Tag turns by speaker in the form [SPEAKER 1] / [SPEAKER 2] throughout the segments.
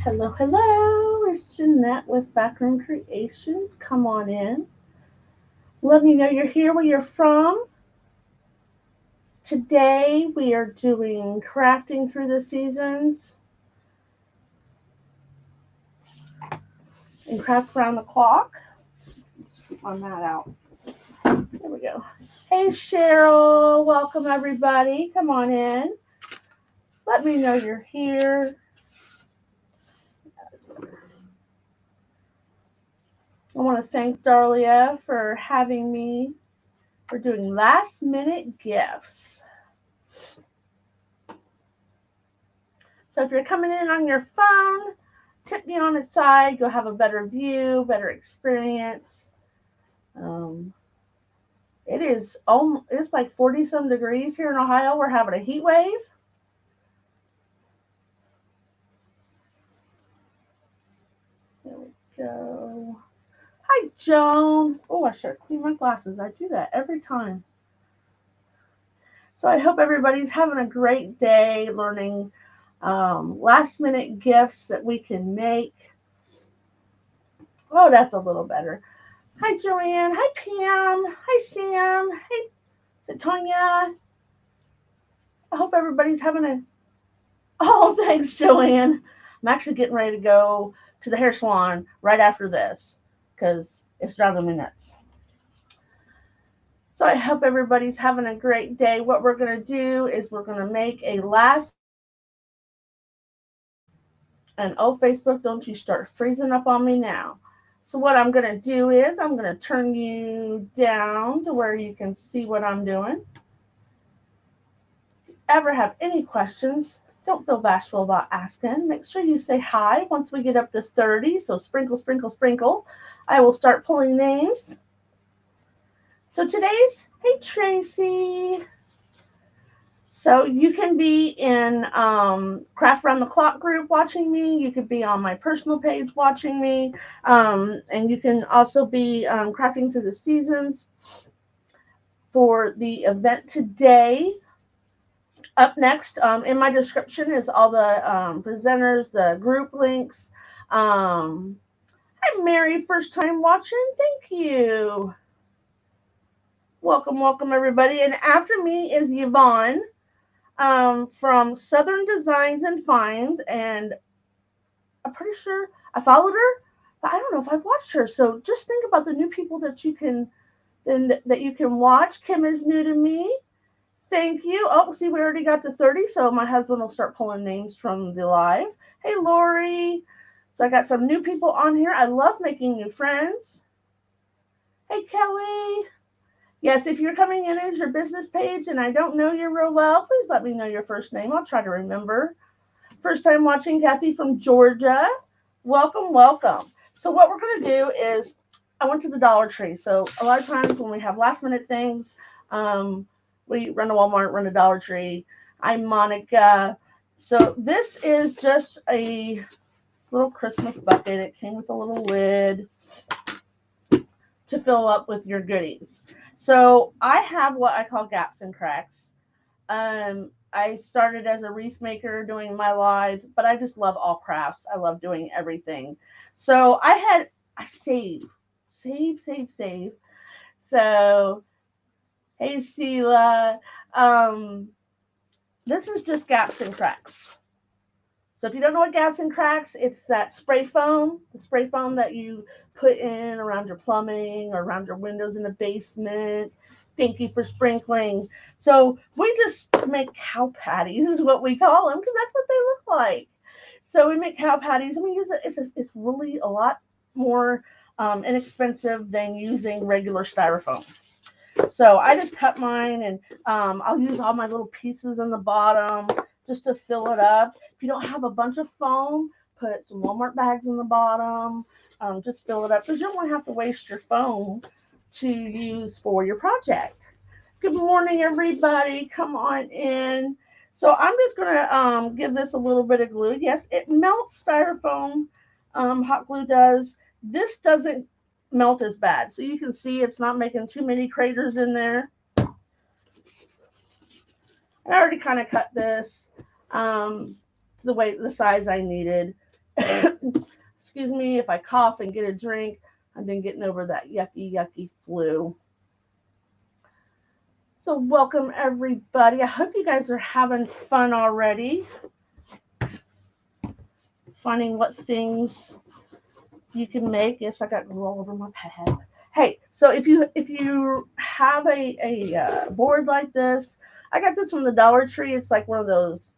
[SPEAKER 1] Hello, hello. It's Jeanette with Backroom Creations. Come on in. Let me know you're here, where you're from. Today we are doing crafting through the seasons and craft around the clock. Let's keep my mat out. There we go. Hey Cheryl, welcome everybody. Come on in. Let me know you're here. I want to thank Darlia for having me. We're doing last minute gifts. So if you're coming in on your phone, tip me on its side. You'll have a better view, better experience. Um, it's like 40 some degrees here in Ohio. We're having a heat wave. There we go. Hi, Joan. Oh, I should clean my glasses. I do that every time. So I hope everybody's having a great day learning last minute gifts that we can make. Oh, that's a little better. Hi, Joanne. Hi, Pam. Hi, Sam. Hey, is it Tanya? I hope everybody's having a. Oh, thanks, Joanne. I'm actually getting ready to go to the hair salon right after this because it's driving me nuts. So I hope everybody's having a great day. What we're going to do is we're going to make a last. And oh, Facebook, don't you start freezing up on me now. So what I'm going to do is I'm going to turn you down to where you can see what I'm doing. Ever have any questions, don't feel bashful about asking. Make sure you say hi once we get up to 30. So sprinkle, sprinkle, sprinkle. I will start pulling names. So today's, hey Tracy. So you can be in Craft Around the Clock group watching me. You could be on my personal page watching me. And you can also be crafting through the seasons for the event today. Up next in my description is all the presenters, the group links. Hi, Mary, first time watching. Thank you. Welcome, welcome, everybody. And after me is Yvonne from Southern Designs and Finds. And I'm pretty sure I followed her, but I don't know if I've watched her. So just think about the new people that you can watch. Kim is new to me. Thank you. Oh, see, we already got to 30, so my husband will start pulling names from the live. Hey, Lori. So I got some new people on here. I love making new friends. Hey, Kelly. Yes, if you're coming in as your business page and I don't know you real well, please let me know your first name. I'll try to remember. First time watching, Kathy from Georgia. Welcome, welcome. So what we're going to do is I went to the Dollar Tree. So a lot of times when we have last minute things, we run to Walmart, run to Dollar Tree. I'm Monica. So this is just a little Christmas bucket. It came with a little lid to fill up with your goodies. So I have what I call gaps and cracks. I started as a wreath maker doing my lives, but I just love all crafts. I love doing everything. So I save. So, hey Sheila, um, this is just gaps and cracks. So if you don't know what gaps and cracks, it's that spray foam, the spray foam that you put in around your plumbing or around your windows in the basement. Thank you for sprinkling. So we just make cow patties is what we call them because that's what they look like. So we make cow patties and we use it. It's really a lot more inexpensive than using regular styrofoam. So I just cut mine and I'll use all my little pieces in the bottom just to fill it up. If you don't have a bunch of foam, put some Walmart bags in the bottom. Just fill it up because you don't want to have to waste your foam to use for your project. Good morning, everybody. Come on in. So I'm just going to give this a little bit of glue. Yes, it melts styrofoam. Hot glue does. This doesn't melt as bad. So you can see it's not making too many craters in there. And I already kind of cut this to the size I needed. Excuse me if I cough and get a drink. I've been getting over that yucky flu. So, welcome everybody. I hope you guys are having fun already. Finding what things you can make. Yes, I got glue all over my pad. Hey, so if you have a board like this, I got this from the Dollar Tree. It's like one of those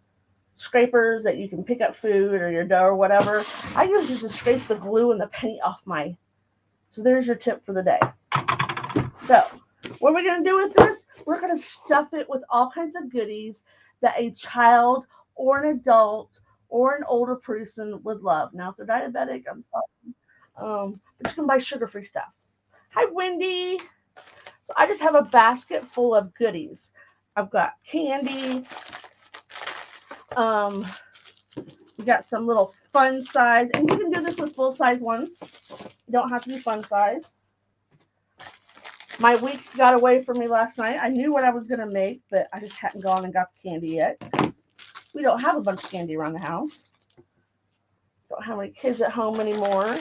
[SPEAKER 1] scrapers that you can pick up food or your dough or whatever. I use it to scrape the glue and the paint off my. So there's your tip for the day. So what we're going to do with this, we're going to stuff it with all kinds of goodies that a child or an adult or an older person would love. Now, if they're diabetic, I'm sorry. But you can buy sugar-free stuff. Hi, Wendy. So I just have a basket full of goodies. I've got candy. We got some little fun size, and you can do this with full size ones. You don't have to be fun size. My week got away from me last night. I knew what I was going to make, but I just hadn't gone and got the candy yet. We don't have a bunch of candy around the house. Don't have any kids at home anymore.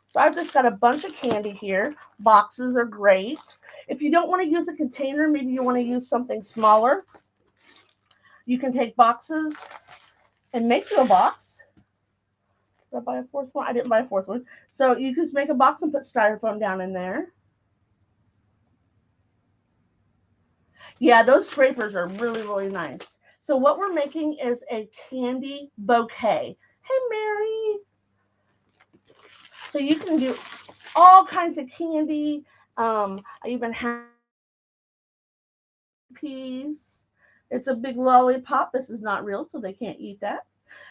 [SPEAKER 1] So I've just got a bunch of candy here. Boxes are great. If you don't want to use a container, maybe you want to use something smaller. You can take boxes and make you a box. Did I buy a fourth one? I didn't buy a fourth one. So you just make a box and put styrofoam down in there. Yeah, those scrapers are really nice. So what we're making is a candy bouquet. Hey, Mary. So you can do all kinds of candy. I even have peas. It's a big lollipop. This is not real, so they can't eat that.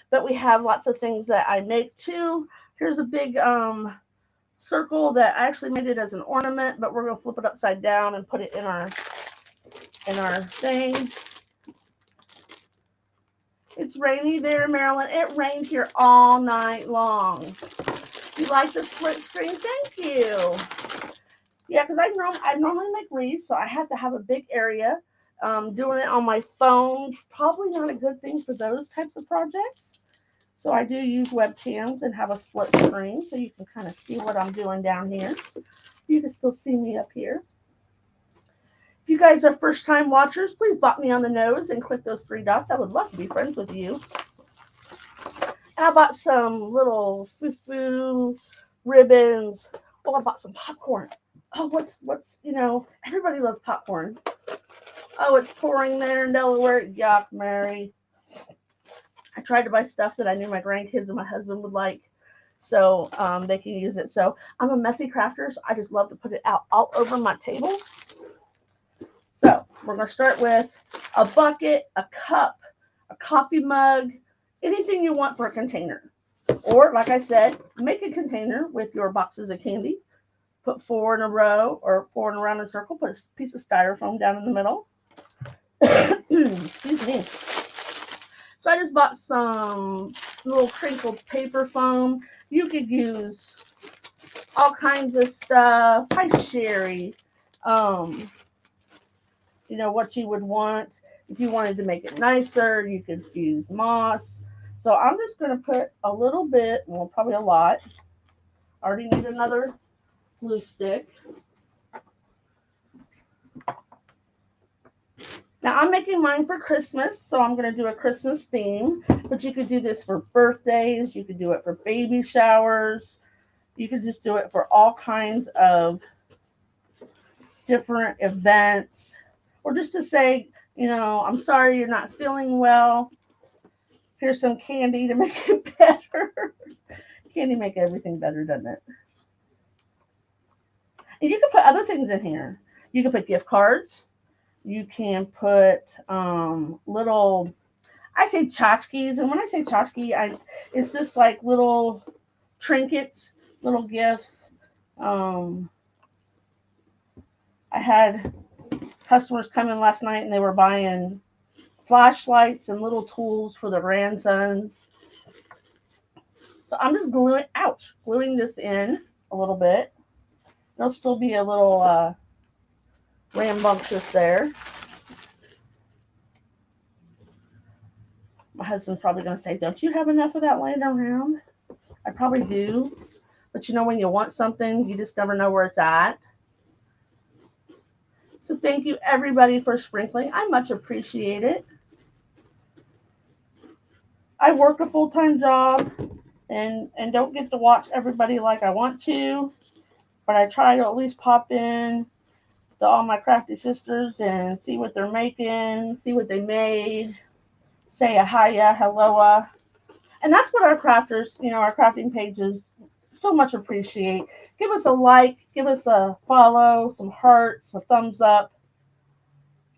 [SPEAKER 1] But we have lots of things that I make too. Here's a big circle that I actually made it as an ornament, but we're gonna flip it upside down and put it in our thing. It's rainy there, Maryland. It rained here all night long. You like the split screen? Thank you. Yeah, because I normally make wreaths, so I have to have a big area. Doing it on my phone, probably not a good thing for those types of projects. So I do use webcams and have a split screen so you can kind of see what I'm doing down here. You can still see me up here. If you guys are first-time watchers, please bop me on the nose and click those three dots. I would love to be friends with you. And I bought some little foo-foo ribbons. Oh, I bought some popcorn. Oh, what's everybody loves popcorn. Oh, it's pouring there in Delaware. Yuck, Mary. I tried to buy stuff that I knew my grandkids and my husband would like, so they can use it. So I'm a messy crafter, so I just love to put it out all over my table. So we're going to start with a bucket, a cup, a coffee mug, anything you want for a container. Or, like I said, make a container with your boxes of candy. Put 4 in a row or 4 in a round in a circle. Put a piece of styrofoam down in the middle. Excuse me. So I just bought some little crinkled paper foam. You could use all kinds of stuff. Hi, Sherry. What you would want. If you wanted to make it nicer, you could use moss. So I'm just going to put a little bit, well, probably a lot. I already need another glue stick. Now I'm making mine for Christmas, so I'm going to do a Christmas theme, but you could do this for birthdays, you could do it for baby showers, you could just do it for all kinds of different events, or just to say, I'm sorry you're not feeling well. Here's some candy to make it better. Candy make everything better, doesn't it? And you can put other things in here. You can put gift cards. You can put little, I say tchotchkes, and when I say tchotchke, it's just like little trinkets, little gifts. I had customers come in last night, and they were buying flashlights and little tools for their grandsons. So I'm just gluing this in a little bit. There'll still be a little rambunctious there. My husband's probably going to say, don't you have enough of that laying around? I probably do. But you know, when you want something, you just never know where it's at. So thank you everybody for sprinkling. I much appreciate it. I work a full-time job and don't get to watch everybody like I want to, but I try to at least pop in to all my crafty sisters and see what they're making, see what they made, say a hiya, helloa. And that's what our crafters, our crafting pages so much appreciate. Give us a like, give us a follow, some hearts, a thumbs up,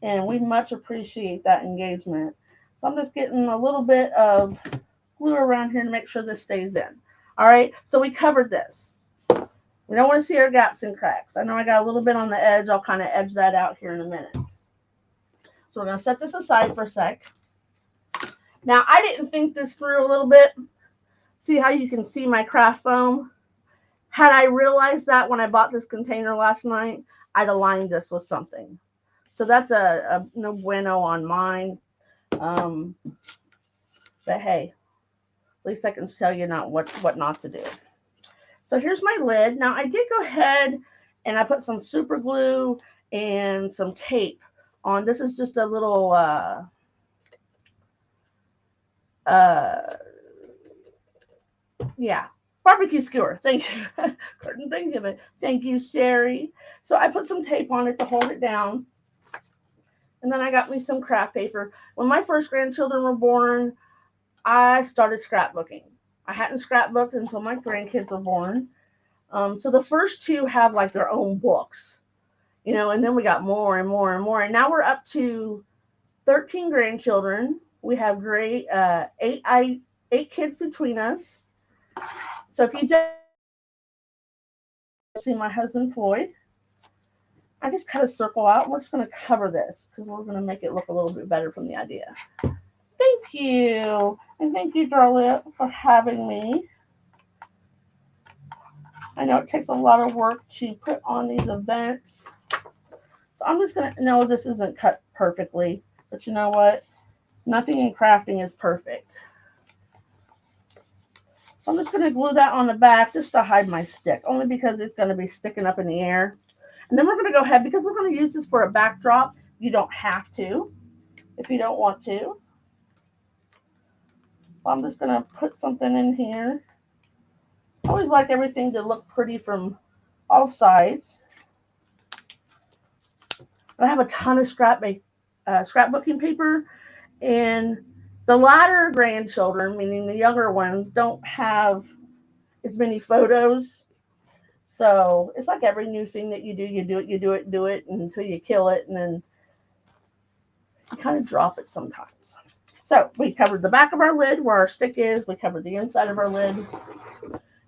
[SPEAKER 1] and we much appreciate that engagement. So I'm just getting a little bit of glue around here to make sure this stays in. All right, so we covered this. We don't want to see our gaps and cracks. I know I got a little bit on the edge. I'll kind of edge that out here in a minute. So we're going to set this aside for a sec. Now, I didn't think this through a little bit. See how you can see my craft foam? Had I realized that when I bought this container last night, I'd aligned this with something. So that's a no bueno on mine. But hey, at least I can tell you what not to do. So here's my lid. Now I did go ahead and I put some super glue and some tape on. This is just a little barbecue skewer. Thank you. Couldn't think of it. Thank you, Sherry. So I put some tape on it to hold it down. And then I got me some craft paper. When my first grandchildren were born, I started scrapbooking. I hadn't scrapbooked until my grandkids were born. So the first two have like their own books, and then we got more and more and more. And now we're up to 13 grandchildren. We have great 8 kids between us. So if you don't see my husband Floyd, I just cut a circle out. We're just going to cover this because we're going to make it look a little bit better from the idea. Thank you. And thank you, Darla, for having me. I know it takes a lot of work to put on these events. So I'm just going to, no, this isn't cut perfectly. But you know what? Nothing in crafting is perfect. So I'm just going to glue that on the back just to hide my stick. Only because it's going to be sticking up in the air. And then we're going to go ahead, because we're going to use this for a backdrop. You don't have to if you don't want to. I'm just going to put something in here. I always like everything to look pretty from all sides. I have a ton of scrapbooking paper, and the latter grandchildren, meaning the younger ones, don't have as many photos. So it's like every new thing that you do it until you kill it, and then you kind of drop it sometimes. So we covered the back of our lid where our stick is. We covered the inside of our lid.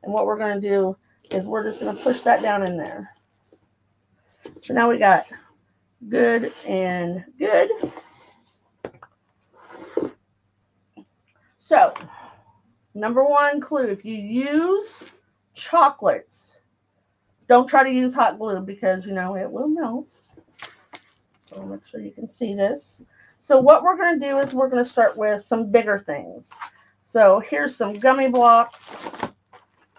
[SPEAKER 1] And what we're going to do is we're just going to push that down in there. So now we got good and good. So, number one clue, if you use chocolates, don't try to use hot glue because, it will melt. So make sure you can see this. So what we're going to do is we're going to start with some bigger things. So here's some gummy blocks.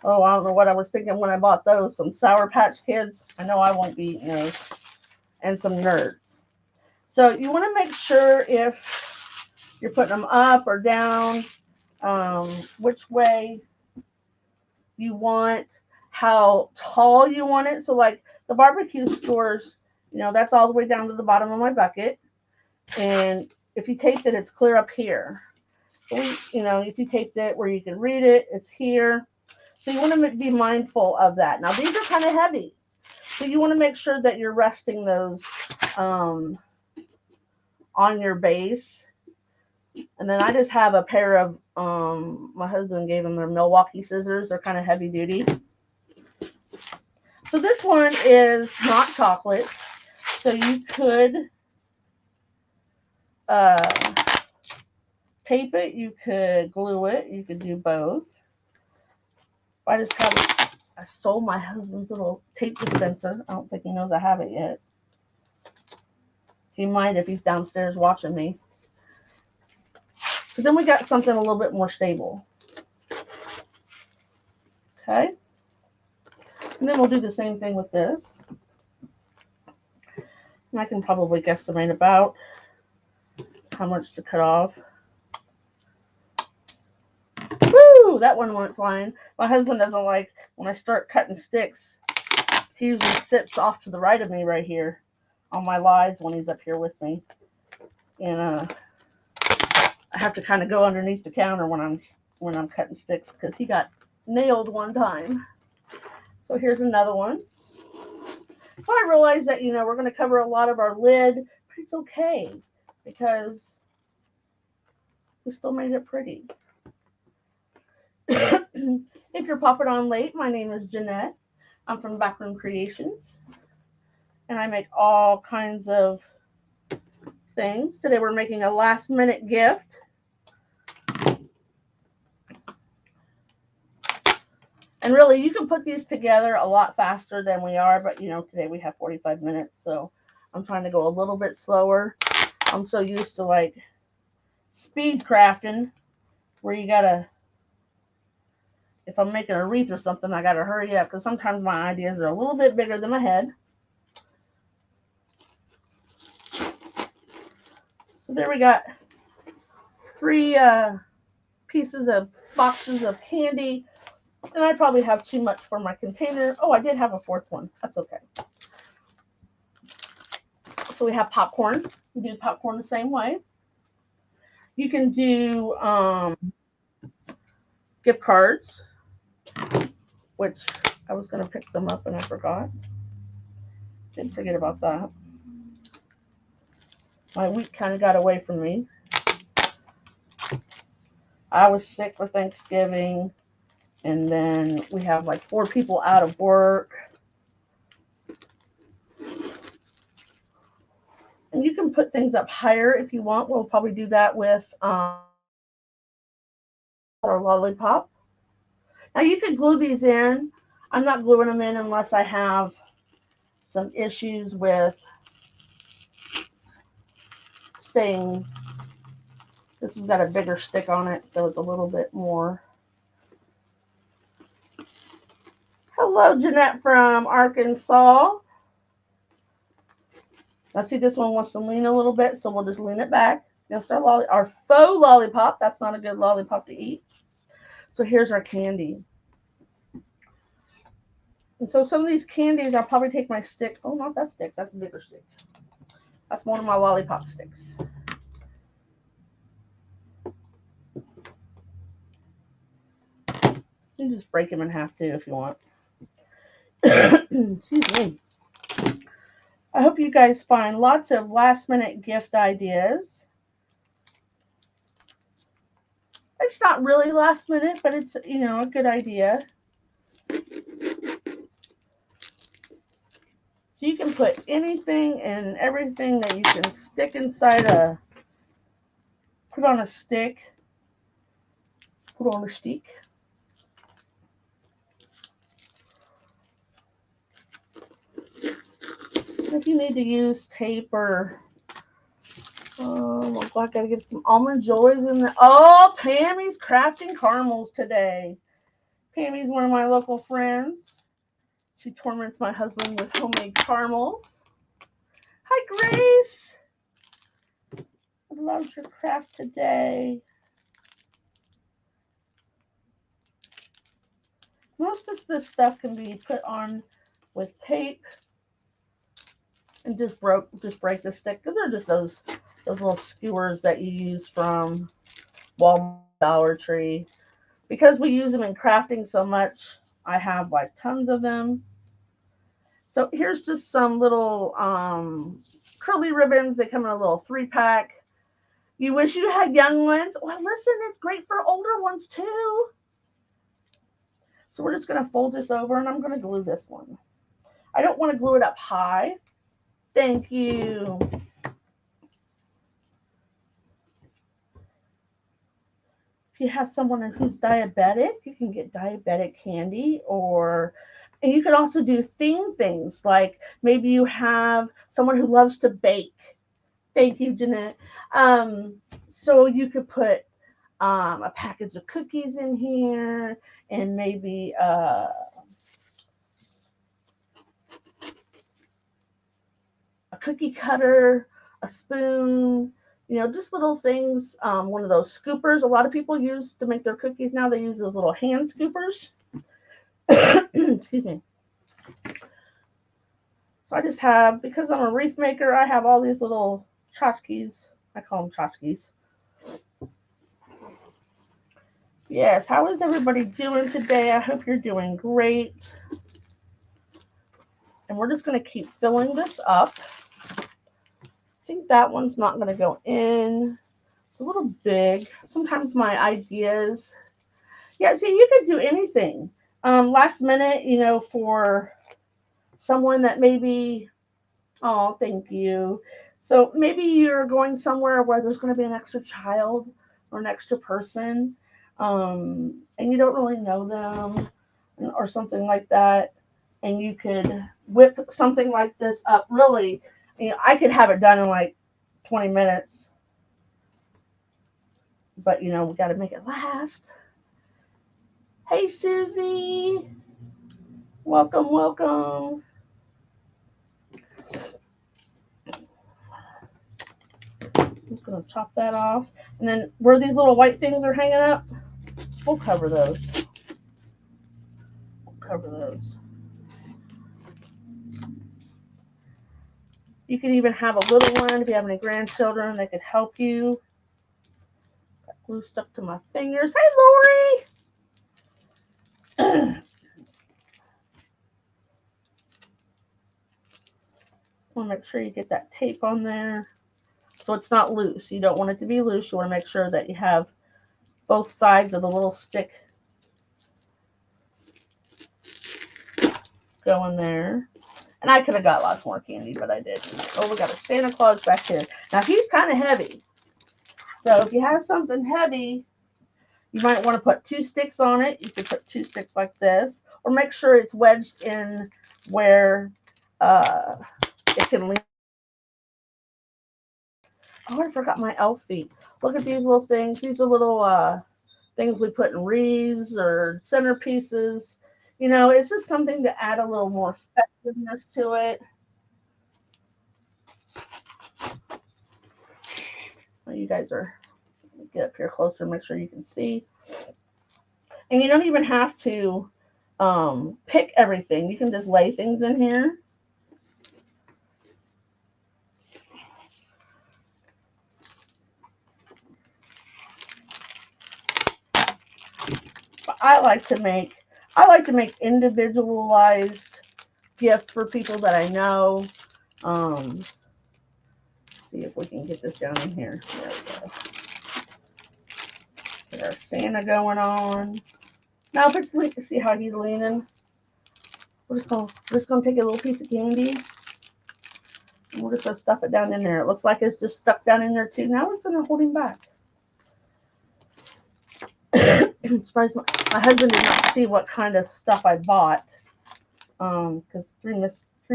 [SPEAKER 1] Oh, I don't know what I was thinking when I bought those. Some Sour Patch Kids. I know I won't be eating those. And some Nerds. So you want to make sure if you're putting them up or down, which way you want, how tall you want it. So like the barbecue skewers, that's all the way down to the bottom of my bucket. And if you taped it, it's clear up here. So if you taped it where you can read it, it's here. So you want to be mindful of that. Now these are kind of heavy. So you want to make sure that you're resting those on your base. And then I just have a pair of, my husband gave them their Milwaukee scissors. They're kind of heavy duty. So this one is not chocolate. So you could tape it. You could glue it. You could do both. I stole my husband's little tape dispenser. I don't think he knows I have it yet. He might if he's downstairs watching me. So then we got something a little bit more stable. Okay. And then we'll do the same thing with this. And I can probably guesstimate about how much to cut off. Woo! That one went flying. My husband doesn't like when I start cutting sticks. He usually sits off to the right of me right here on my lies when he's up here with me. And I have to kind of go underneath the counter when I'm cutting sticks because he got nailed one time. So here's another one. So I realize that, we're going to cover a lot of our lid, but it's okay because we still made it pretty. If you're popping on late, my name is Jeanette. I'm from Backroom Creations, and I make all kinds of things. Today we're making a last-minute gift. And really, you can put these together a lot faster than we are, but, today we have 45 minutes, so I'm trying to go a little bit slower. I'm so used to, speed crafting, where you gotta, if I'm making a wreath or something, I gotta hurry up, because sometimes my ideas are a little bit bigger than my head. So there we got 3 boxes of candy. And I probably have too much for my container. Oh, I did have a 4th one. That's okay. So we have popcorn. You do popcorn the same way. You can do gift cards, which I was going to pick some up and I forgot. Didn't forget about that. My week kind of got away from me. I was sick for Thanksgiving. And then we have 4 people out of work. And you can put things up higher if you want. We'll probably do that with our lollipop. Now you can glue these in. I'm not gluing them in unless I have some issues with staying. This has got a bigger stick on it, so it's a little bit more. Hello, Jeanette from Arkansas. Now, see, this one wants to lean a little bit, so we'll just lean it back. That's our faux lollipop. That's not a good lollipop to eat. So here's our candy. And so some of these candies, I'll probably take my stick. Oh, not that stick. That's a bigger stick. That's one of my lollipop sticks. You can just break them in half, too, if you want. Excuse me. I hope you guys find lots of last-minute gift ideas. It's not really last minute, but it's, a good idea. So you can put anything and everything that you can stick inside put on a stick. Put on a stick. If you need to use tape or I gotta get some almond joys in there. Oh, Pammy's crafting caramels today. Pammy's one of my local friends. She torments my husband with homemade caramels. Hi, Grace. I loved your craft today. Most of this stuff can be put on with tape and just break the stick. Because they're just those little skewers that you use from Walmart, Dollar Tree. Because we use them in crafting so much, I have tons of them. So here's just some little curly ribbons. They come in a little 3-pack. You wish you had young ones? Well, listen, it's great for older ones too. So we're just going to fold this over and I'm going to glue this one. I don't want to glue it up high. Thank you. If you have someone who's diabetic, you can get diabetic candy, and you can also do theme things, like maybe you have someone who loves to bake. Thank you, Jeanette. So you could put a package of cookies in here, and maybe a cookie cutter, a spoon, just little things. One of those scoopers a lot of people use to make their cookies now. They use those little hand scoopers. Excuse me. So I just have, because I'm a wreath maker, I have all these little tchotchkes. I call them tchotchkes. Yes, how is everybody doing today? I hope you're doing great. And we're just going to keep filling this up. I think that one's not going to go in. It's a little big. Sometimes my ideas. Yeah, see, you could do anything. Last minute, for someone that maybe, oh, thank you. So maybe you're going somewhere where there's going to be an extra child or an extra person, and you don't really know them or something like that. And you could whip something like this up. Really, I could have it done in like 20 minutes. But, we got to make it last. Hey, Susie. Welcome, welcome. I'm just going to chop that off. And then where these little white things are hanging up, we'll cover those. You could even have a little one if you have any grandchildren that could help you. Got glue stuck to my fingers. Hey, Lori. Want to make sure you get that tape on there so it's not loose. You don't want it to be loose. You want to make sure that you have both sides of the little stick going there. And I could have got lots more candy, but I didn't. Oh, we got a Santa Claus back here. Now, he's kind of heavy. So if you have something heavy, you might want to put 2 sticks on it. You could put 2 sticks like this. Or make sure it's wedged in where it can lean. Oh, I forgot my elf feet. Look at these little things. These are little things we put in wreaths or centerpieces. It's just something to add a little more effectiveness to it. Well, you guys are, get up here closer, make sure you can see. And you don't even have to pick everything. You can just lay things in here. But I like to make individualized gifts for people that I know. See if we can get this down in here. There we go. Get our Santa going on. Now, if it's see how he's leaning. We're just gonna take a little piece of candy, and we're just gonna stuff it down in there. It looks like it's just stuck down in there too. Now it's gonna hold him back. I'm surprised my husband did not see what kind of stuff I bought, because Three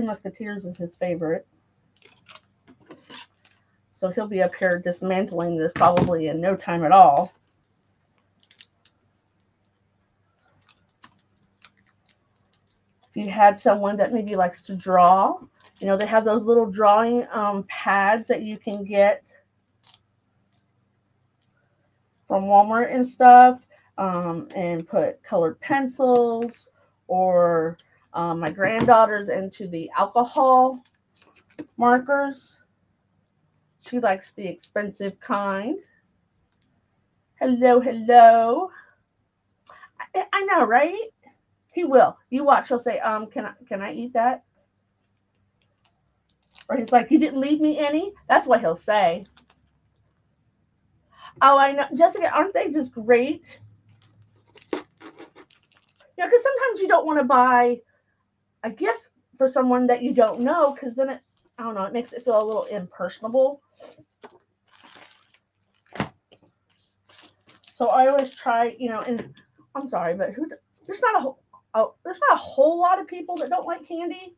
[SPEAKER 1] Musketeers is his favorite. So he'll be up here dismantling this probably in no time at all. If you had someone that maybe likes to draw, they have those little drawing pads that you can get from Walmart and stuff, and put colored pencils, or my granddaughter's into the alcohol markers. She likes the expensive kind. Hello, hello. I know, right? He will. You watch. He'll say, can I eat that? Or he's like, you didn't leave me any? That's what he'll say. Oh, I know. Jessica, aren't they just great? Because sometimes you don't want to buy a gift for someone that you don't know, because then it makes it feel a little impersonable. So I always try, and I'm sorry, but there's not a whole lot of people that don't like candy.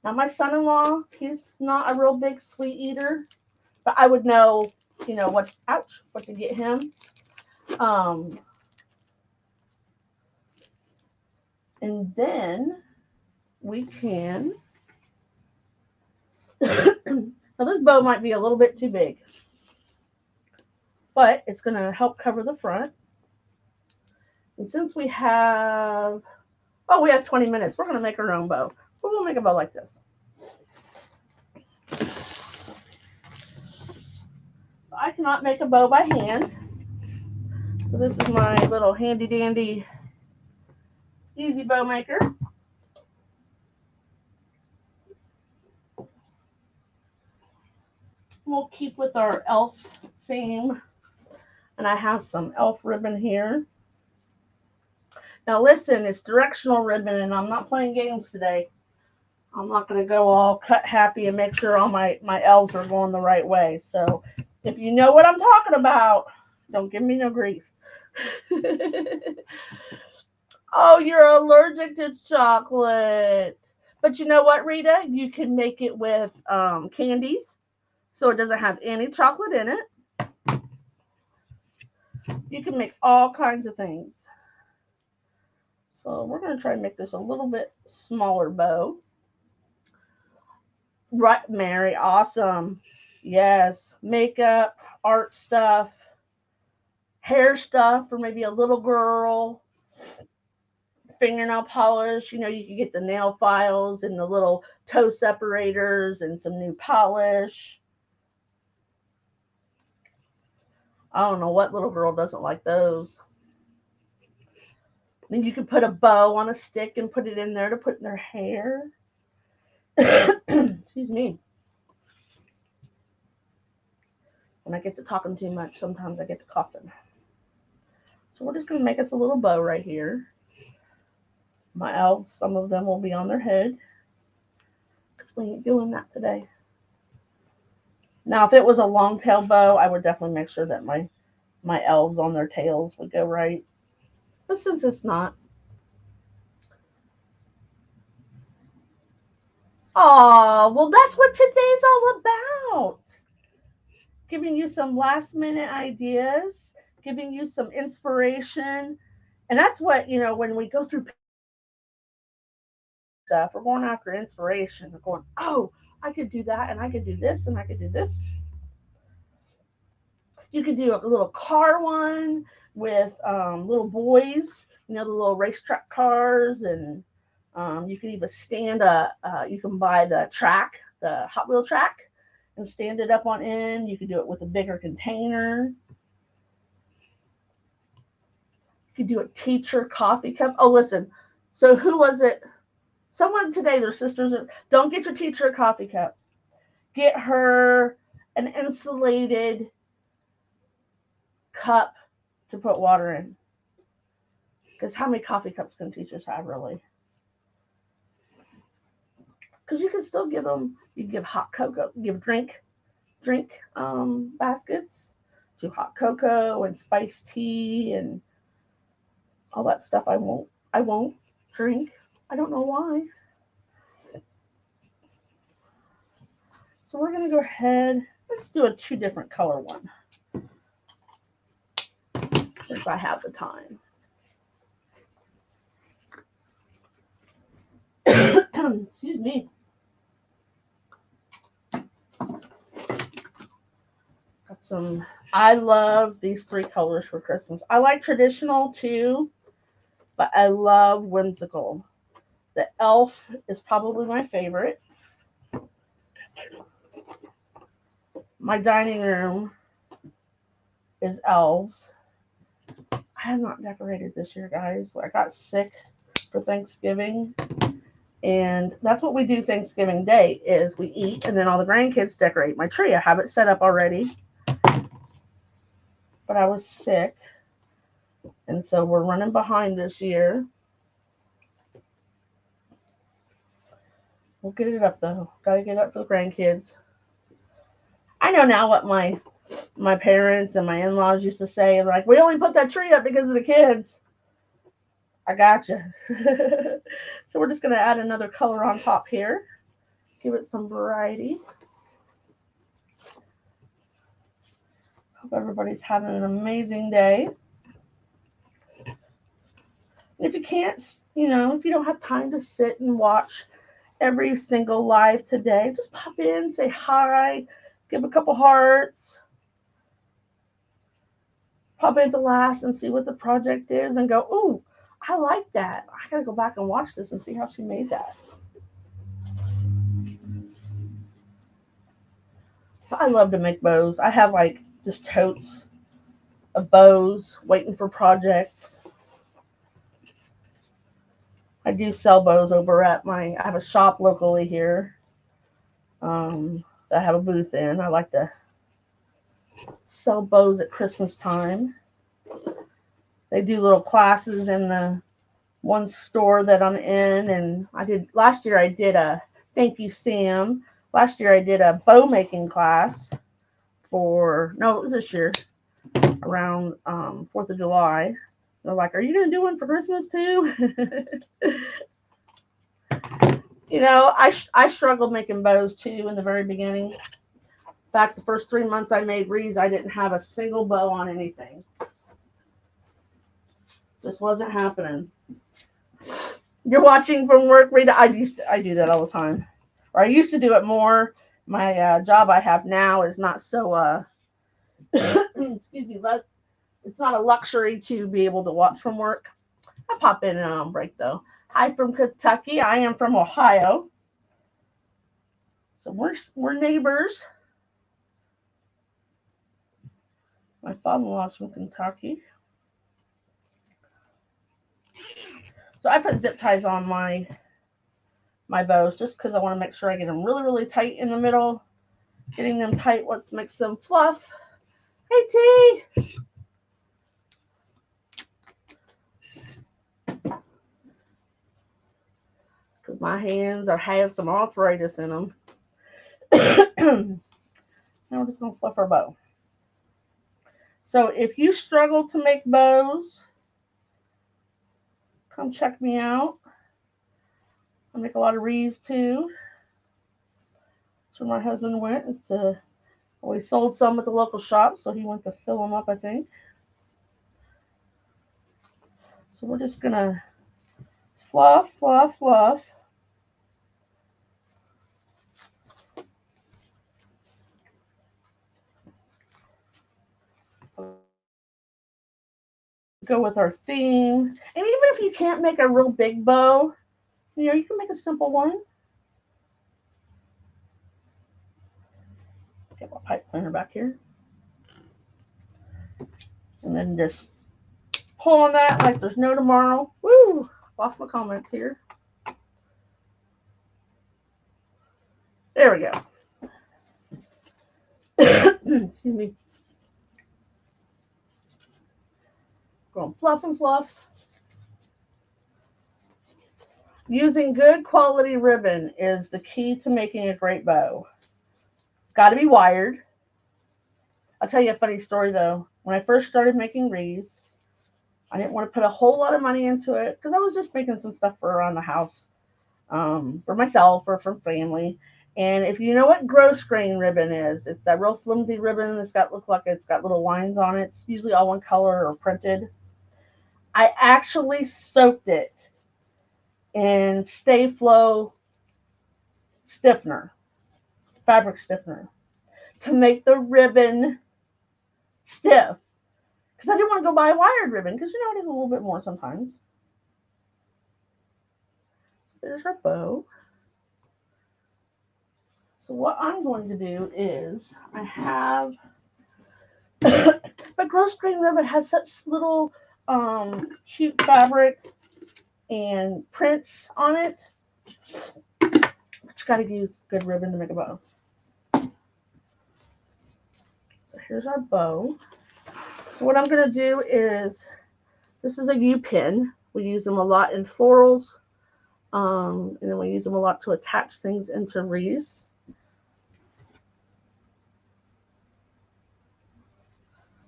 [SPEAKER 1] Now, my son-in-law, he's not a real big sweet eater, but I would know, what to get him. And then we can, now this bow might be a little bit too big, but it's going to help cover the front. And since we have, oh, we have 20 minutes, we're going to make our own bow. We're going to make a bow like this. I cannot make a bow by hand. So this is my little handy dandy easy bow maker. We'll keep with our elf theme. And I have some elf ribbon here. Now listen, it's directional ribbon and I'm not playing games today. I'm not going to go all cut happy and make sure all my elves are going the right way. So if you know what I'm talking about, don't give me no grief. Oh, you're allergic to chocolate. But you know what, Rita? You can make it with candies, so it doesn't have any chocolate in it. You can make all kinds of things. So we're going to try and make this a little bit smaller bow. Right, Mary, awesome. Yes, makeup, art stuff, hair stuff for maybe a little girl, fingernail polish. You know, you can get the nail files and the little toe separators and some new polish. I don't know what little girl doesn't like those. Then you can put a bow on a stick and put it in there to put in their hair. Excuse me. When I get to talking too much, sometimes I get to coughing. So we're just going to make us a little bow right here. My elves, some of them will be on their head because we ain't doing that today. Now, if it was a long tail bow, I would definitely make sure that my elves on their tails would go right. But since it's not. Oh, well, that's what today's all about. Giving you some last minute ideas, giving you some inspiration. And that's what, you know, when we go through stuff, we're going after inspiration. We're going, oh, I could do that, and I could do this, and I could do this. You could do a little car one with little boys, you know, the little racetrack cars, and you can even stand you can buy the track, the Hot Wheel track, and stand it up on end. You could do it with a bigger container. You could do a teacher coffee cup. Oh, listen. So who was it? Someone today, their sisters, don't get your teacher a coffee cup. Get her an insulated cup to put water in. Because how many coffee cups can teachers have, really? Because you can still give them, you can give hot cocoa, give drink baskets to hot cocoa and spiced tea and all that stuff. I won't drink. I don't know why. So we're gonna go ahead. Let's do a 2 different color one since I have the time. Excuse me. Got some. I love these 3 colors for Christmas. I like traditional too, but I love whimsical. The elf is probably my favorite. My dining room is elves. I have not decorated this year, guys. I got sick for Thanksgiving. And that's what we do Thanksgiving Day is we eat and then all the grandkids decorate my tree. I have it set up already. But I was sick. And so we're running behind this year. We'll get it up though. Gotta get it up for the grandkids. I know now what my parents and my in-laws used to say. They're like, we only put that tree up because of the kids. I gotcha. So we're just going to add another color on top here. Give it some variety. Hope everybody's having an amazing day. And if you can't, if you don't have time to sit and watch every single live today, just pop in, say hi, give a couple hearts, pop in at the last and see what the project is and go, ooh, I like that. I gotta go back and watch this and see how she made that. So I love to make bows. I have like just totes of bows waiting for projects. I do sell bows over at I have a shop locally here that I have a booth in. I like to sell bows at Christmas time. They do little classes in the one store that I'm in, and last year I did a thank you Sam. Last year I did a bow making class it was this year around 4th of July. They're like, are you gonna do one for Christmas too? I struggled making bows too in the very beginning. In fact, the first 3 months I made wreaths, I didn't have a single bow on anything. Just wasn't happening. You're watching from work, Rita. I do that all the time. Or I used to do it more. My job I have now is not so excuse me, it's not a luxury to be able to watch from work. I pop in and on break though. Hi from Kentucky. I am from Ohio. So we're neighbors. My father-in-law's from Kentucky. So I put zip ties on my bows just because I want to make sure I get them really, really tight in the middle. Getting them tight what makes them fluff. Hey, T! Because my hands have some arthritis in them. Now we're just going to fluff our bow. So if you struggle to make bows, come check me out. I make a lot of wreaths too. That's where my husband went. We sold some at the local shop, so he went to fill them up, I think. So we're just going to fluff, fluff, fluff. Go with our theme. And even if you can't make a real big bow, you can make a simple one. Get my pipe cleaner back here. And then just pull on that like there's no tomorrow. Woo! Lost my comments here. There we go. Excuse me. Going fluff and fluff. Using good quality ribbon is the key to making a great bow. It's got to be wired. I'll tell you a funny story though. When I first started making wreaths, I didn't want to put a whole lot of money into it because I was just making some stuff for around the house for myself or for family. And if you know what grosgrain ribbon is, it's that real flimsy ribbon that's looks like it's got little lines on it. It's usually all one color or printed. I actually soaked it in Stay Flow stiffener, fabric stiffener, to make the ribbon stiff. Because I didn't want to go buy a wired ribbon, because it is a little bit more sometimes. There's our bow. So what I'm going to do is I have, but grosgrain ribbon has such little cute fabric and prints on it. But you got to use good ribbon to make a bow. So here's our bow. So what I'm going to do is, this is a U-pin. We use them a lot in florals. And then we use them a lot to attach things into wreaths.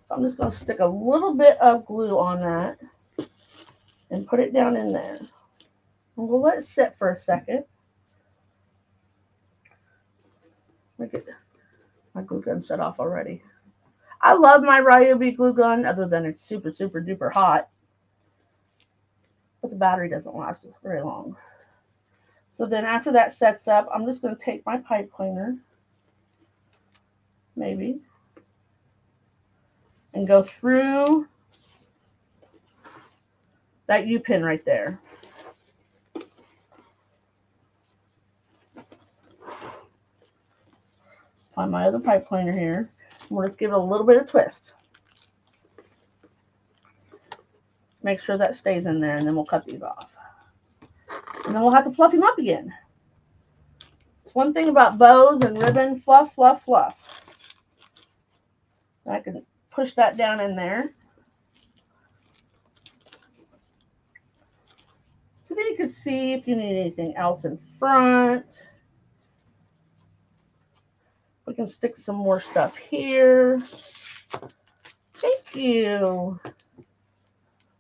[SPEAKER 1] So I'm just going to stick a little bit of glue on that and put it down in there. And we'll let it sit for a second. Make it, my glue gun shut off already. I love my Ryobi glue gun, other than it's super, super duper hot. but the battery doesn't last very long. So then after that sets up, I'm just going to take my pipe cleaner, maybe, and go through that U-pin right there. Find my other pipe cleaner here. And we'll just give it a little bit of twist. Make sure that stays in there, and then we'll cut these off. And then we'll have to fluff him up again. It's one thing about bows and ribbon, fluff, fluff, fluff. I can push that down in there. So then you can see if you need anything else in front. We can stick some more stuff here. Thank you.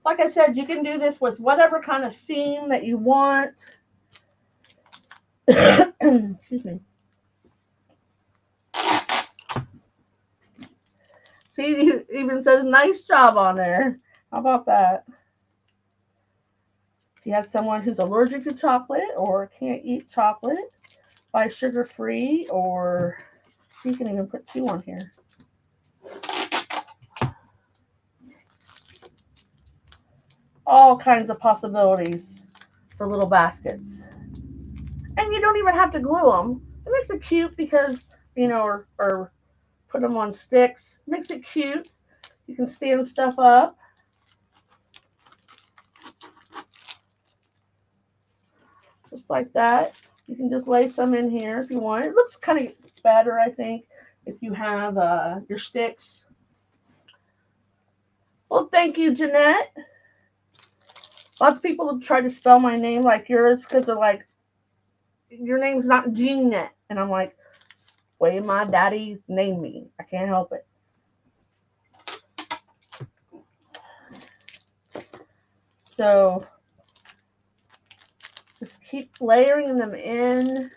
[SPEAKER 1] Like I said, you can do this with whatever kind of theme that you want. Excuse me. See, it even says nice job on there. How about that? If you have someone who's allergic to chocolate or can't eat chocolate, buy sugar-free, or you can even put 2 on here. All kinds of possibilities for little baskets. And you don't even have to glue them. It makes it cute because, you know, or put them on sticks. It makes it cute. You can stand stuff up. Just like that. You can just lay some in here if you want. It looks kind of better, I think, if you have your sticks. Well, thank you, Jeanette. Lots of people have tried to spell my name like yours because they're like, your name's not Jeanette. And I'm like, way my daddy named me. I can't help it. So just keep layering them in.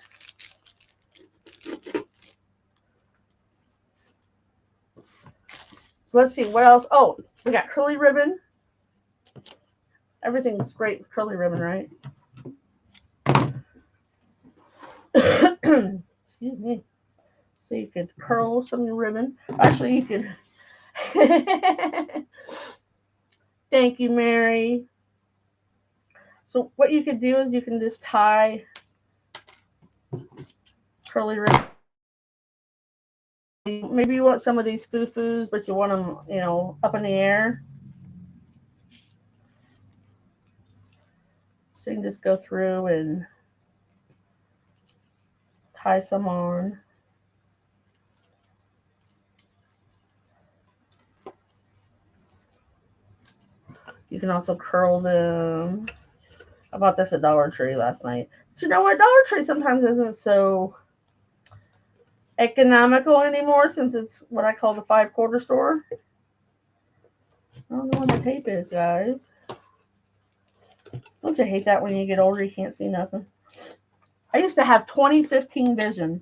[SPEAKER 1] So let's see what else. Oh, we got curly ribbon. Everything's great with curly ribbon, right? Excuse me. So you could curl some ribbon. Actually, you could. Thank you, Mary. So what you could do is you can just tie curly ribbon. Maybe you want some of these foo-foos, but you want them, you know, up in the air. So you can just go through and tie some on. You can also curl them. I bought this at Dollar Tree last night. But you know what? Dollar Tree sometimes isn't so economical anymore since it's what I call the 5-quarter store. I don't know where the tape is, guys. Don't you hate that when you get older you can't see nothing? I used to have 20/15 vision.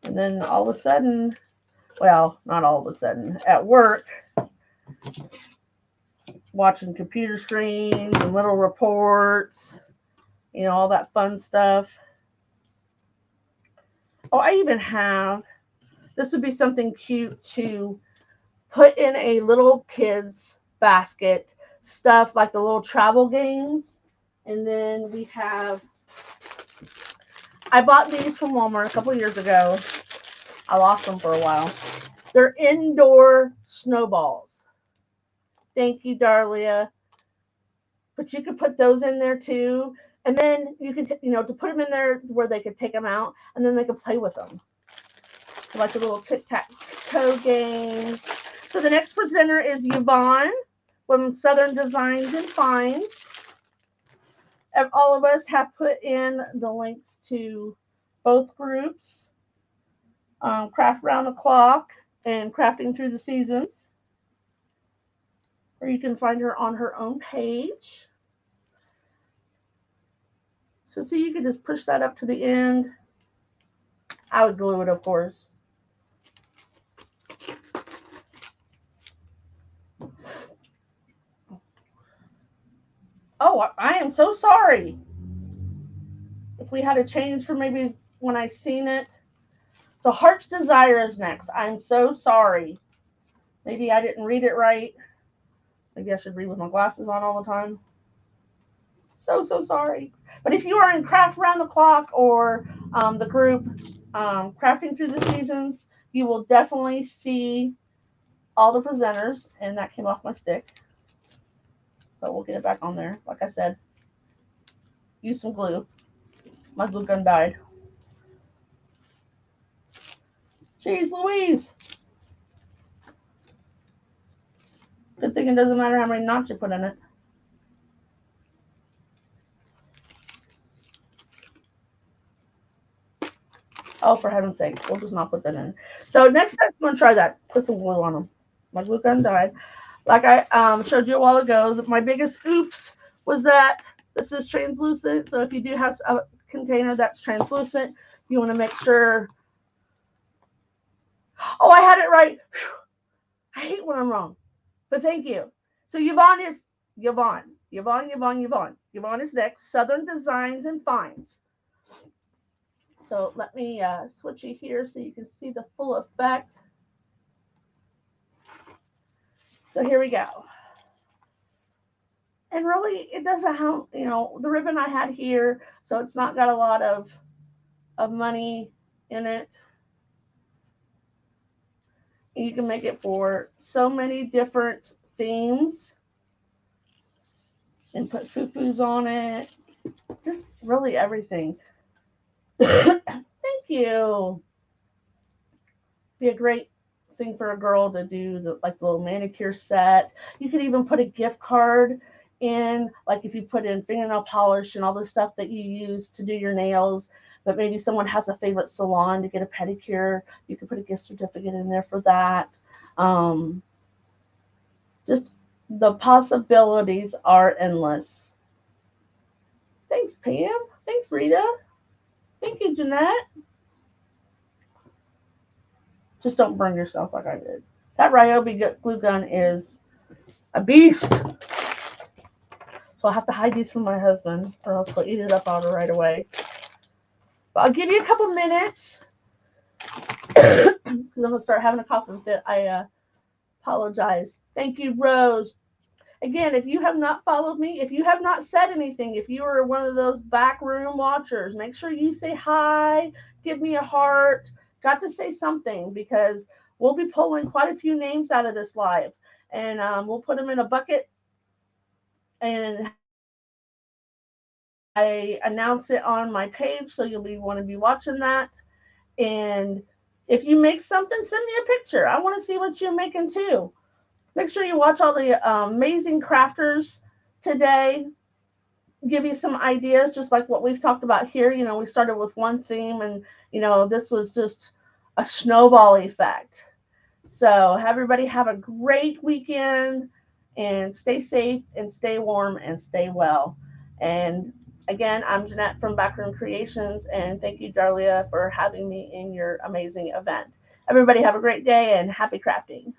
[SPEAKER 1] And then all of a sudden, well, not all of a sudden, at work, watching computer screens and little reports, you know, all that fun stuff. Oh, I even have, this would be something cute to put in a little kid's basket, stuff like the little travel games. And then we have, I bought these from Walmart a couple years ago. I lost them for a while. They're indoor snowballs. Thank you, Darlia. But you could put those in there too. And then you can, you know, to put them in there where they could take them out and then they could play with them. Like the little tic-tac-toe games. So the next presenter is Yvonne from Southern Designs and Finds. And all of us have put in the links to both groups, Craft Round the Clock and Crafting Through the Seasons. Or you can find her on her own page. So see, you can just push that up to the end. I would glue it, of course. Oh, I am so sorry. If we had a change for maybe when I seen it. So Heart's Desire is next. I'm so sorry. Maybe I didn't read it right. Maybe I should read with my glasses on all the time. So sorry. But if you are in Craft Round the Clock or the group Crafting Through the Seasons, you will definitely see all the presenters. And that came off my stick. But we'll get it back on there. Like I said, use some glue. My glue gun died. Jeez Louise. Good thing it doesn't matter how many knots you put in it. Oh, for heaven's sake, we'll just not put that in. So next time, I'm going to try that. Put some glue on them. My glue gun died. Like I showed you a while ago, my biggest oops was that this is translucent. So if you do have a container that's translucent, you want to make sure. Oh, I had it right. Whew. I hate when I'm wrong. But thank you. So Yvonne is Yvonne. Yvonne is next. Southern Designs and Finds. So let me switch you here so you can see the full effect. So here we go. And really, it doesn't have, the ribbon I had here, so it's not got a lot of money in it. And you can make it for so many different themes and put foo-foos on it. Just really everything. Thank you. Be a great thing for a girl to do, the little manicure set. You could even put a gift card in, like if you put in fingernail polish and all the stuff that you use to do your nails, but maybe someone has a favorite salon to get a pedicure, you could put a gift certificate in there for that. Just the possibilities are endless. Thanks, Pam. Thanks, Rita. Thank you, Jeanette. Just don't burn yourself like I did. That Ryobi glue gun is a beast. So I'll have to hide these from my husband, or else he'll eat it up on right away. But I'll give you a couple minutes because I'm going to start having a coughing fit. I apologize. Thank you, Rose. Again, if you have not followed me, if you have not said anything, if you are one of those back room watchers, make sure you say hi, give me a heart, got to say something, because we'll be pulling quite a few names out of this live. And we'll put them in a bucket and I announce it on my page, so you'll want to be watching that. And if you make something, send me a picture. I want to see what you're making too. Make sure you watch all the amazing crafters today. Give you some ideas, just like what we've talked about here. We started with one theme, and this was just a snowball effect. So everybody have a great weekend, and stay safe and stay warm and stay well. And again, I'm Jeanette from Backroom Creations, and thank you, Darlia, for having me in your amazing event. Everybody have a great day and happy crafting.